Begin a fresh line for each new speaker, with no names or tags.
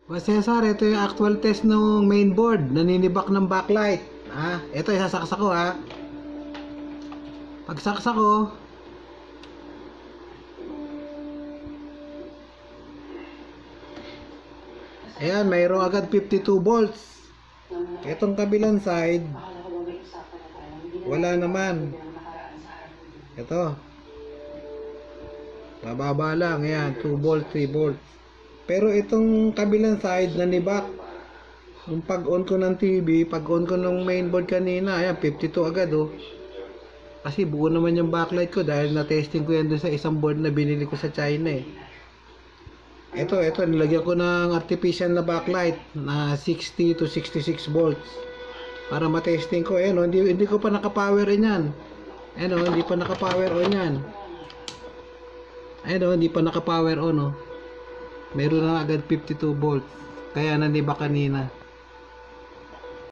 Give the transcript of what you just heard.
O Cesar, ito yung actual test ng mainboard. Naninibak ng backlight. Ito isasaksak ko ha. Pagsaksak ko, ayan, mayroong agad 52 volts. Itong kabilang side, wala naman. Ito, mababa lang. Ayan, 2 volts, 3 volts. Pero itong kabilang side, nanibak. Yung pag-on ko ng TV, pag-on ko ng mainboard kanina, ayan, 52 agad oh. Kasi buo naman yung backlight ko dahil na-testing ko yan doon sa isang board na binili ko sa China eh. Ito, nilagyan ko ng artificial na backlight na 60 to 66 volts para ma-testing ko. Ayan, hindi ko pa naka-power yan. Ayan, hindi pa naka-power on yan. Ayan, hindi pa naka-power on oh. Meron na agad 52 volts. Kaya nandiba kanina.